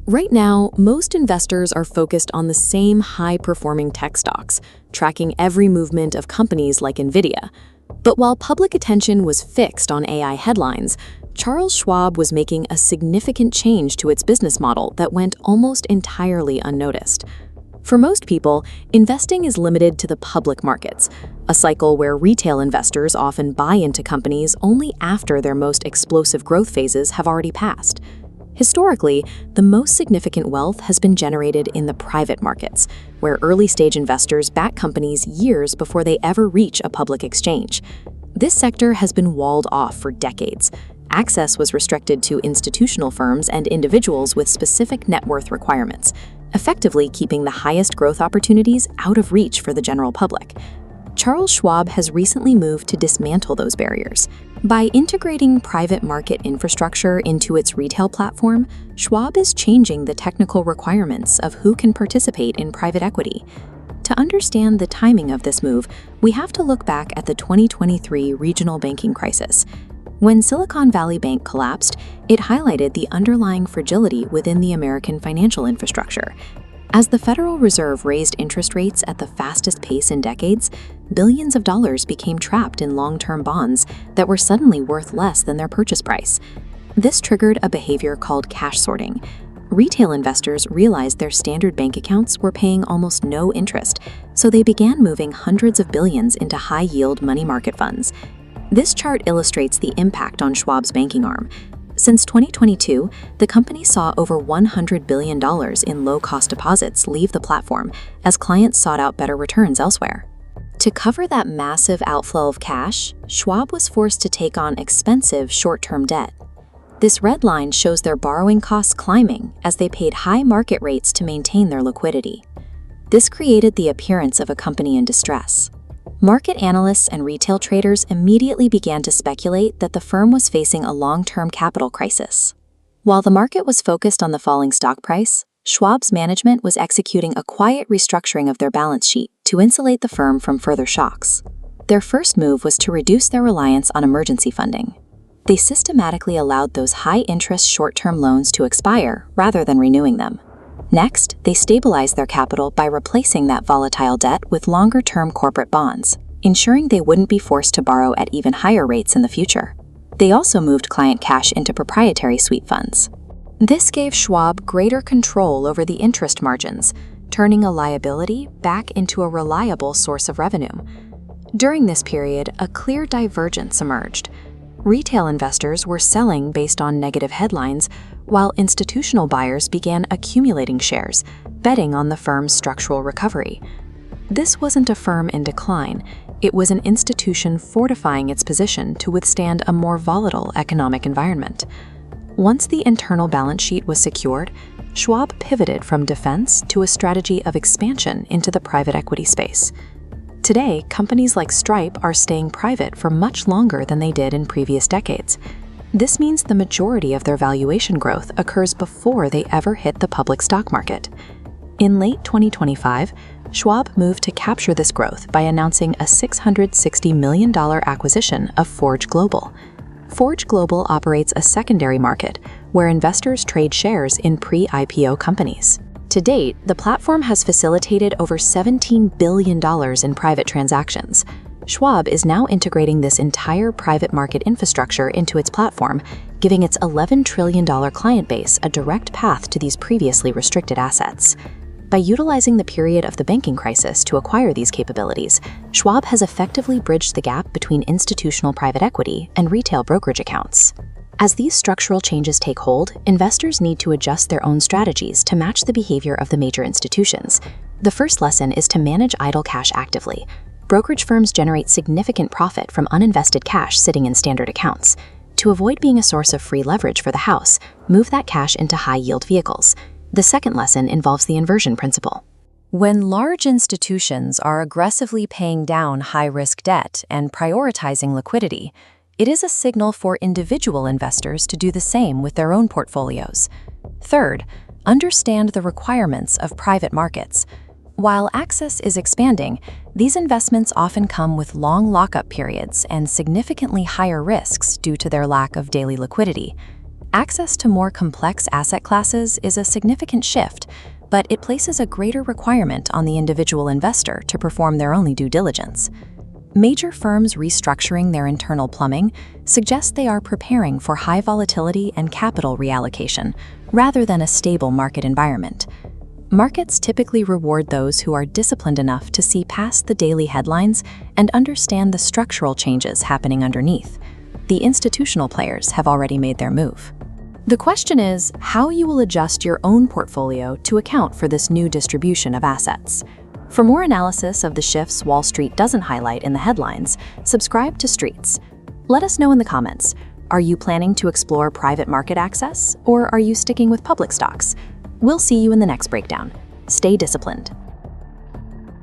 Right now, most investors are focused on the same high-performing tech stocks, tracking every movement of companies like NVIDIA. But while public attention was fixed on AI headlines, Charles Schwab was making a significant change to its business model that went almost entirely unnoticed. For most people, investing is limited to the public markets, a cycle where retail investors often buy into companies only after their most explosive growth phases have already passed. Historically, the most significant wealth has been generated in the private markets, where early-stage investors back companies years before they ever reach a public exchange. This sector has been walled off for decades. Access was restricted to institutional firms and individuals with specific net worth requirements, effectively keeping the highest growth opportunities out of reach for the general public. Charles Schwab has recently moved to dismantle those barriers. By integrating private market infrastructure into its retail platform, Schwab is changing the technical requirements of who can participate in private equity. To understand the timing of this move, we have to look back at the 2023 regional banking crisis. When Silicon Valley Bank collapsed, it highlighted the underlying fragility within the American financial infrastructure. As the Federal Reserve raised interest rates at the fastest pace in decades, billions of dollars became trapped in long-term bonds that were suddenly worth less than their purchase price. This triggered a behavior called cash sorting. Retail investors realized their standard bank accounts were paying almost no interest, so they began moving hundreds of billions into high-yield money market funds. This chart illustrates the impact on Schwab's banking arm. Since 2022, the company saw over $100 billion in low-cost deposits leave the platform as clients sought out better returns elsewhere. To cover that massive outflow of cash, Schwab was forced to take on expensive short-term debt. This red line shows their borrowing costs climbing as they paid high market rates to maintain their liquidity. This created the appearance of a company in distress. Market analysts and retail traders immediately began to speculate that the firm was facing a long-term capital crisis. While the market was focused on the falling stock price, Schwab's management was executing a quiet restructuring of their balance sheet to insulate the firm from further shocks. Their first move was to reduce their reliance on emergency funding. They systematically allowed those high-interest short-term loans to expire rather than renewing them. Next, they stabilized their capital by replacing that volatile debt with longer-term corporate bonds, ensuring they wouldn't be forced to borrow at even higher rates in the future. They also moved client cash into proprietary sweep funds. This gave Schwab greater control over the interest margins, turning a liability back into a reliable source of revenue. During this period, a clear divergence emerged. Retail investors were selling based on negative headlines, while institutional buyers began accumulating shares, betting on the firm's structural recovery. This wasn't a firm in decline, it was an institution fortifying its position to withstand a more volatile economic environment. Once the internal balance sheet was secured, Schwab pivoted from defense to a strategy of expansion into the private equity space. Today, companies like Stripe are staying private for much longer than they did in previous decades. This means the majority of their valuation growth occurs before they ever hit the public stock market. In late 2025, Schwab moved to capture this growth by announcing a $660 million acquisition of Forge Global. Forge Global operates a secondary market where investors trade shares in pre-IPO companies. To date, the platform has facilitated over $17 billion in private transactions. Schwab is now integrating this entire private market infrastructure into its platform, giving its $11 trillion client base a direct path to these previously restricted assets. By utilizing the period of the banking crisis to acquire these capabilities, Schwab has effectively bridged the gap between institutional private equity and retail brokerage accounts. As these structural changes take hold, investors need to adjust their own strategies to match the behavior of the major institutions. The first lesson is to manage idle cash actively. Brokerage firms generate significant profit from uninvested cash sitting in standard accounts. To avoid being a source of free leverage for the house, move that cash into high-yield vehicles. The second lesson involves the inversion principle. When large institutions are aggressively paying down high-risk debt and prioritizing liquidity, it is a signal for individual investors to do the same with their own portfolios. Third, understand the requirements of private markets. While access is expanding, these investments often come with long lockup periods and significantly higher risks due to their lack of daily liquidity. Access to more complex asset classes is a significant shift, but it places a greater requirement on the individual investor to perform their own due diligence. Major firms restructuring their internal plumbing suggest they are preparing for high volatility and capital reallocation, rather than a stable market environment. Markets typically reward those who are disciplined enough to see past the daily headlines and understand the structural changes happening underneath. The institutional players have already made their move. The question is how you will adjust your own portfolio to account for this new distribution of assets. For more analysis of the shifts Wall Street doesn't highlight in the headlines, subscribe to Streets. Let us know in the comments, are you planning to explore private market access, or are you sticking with public stocks? We'll see you in the next breakdown. Stay disciplined.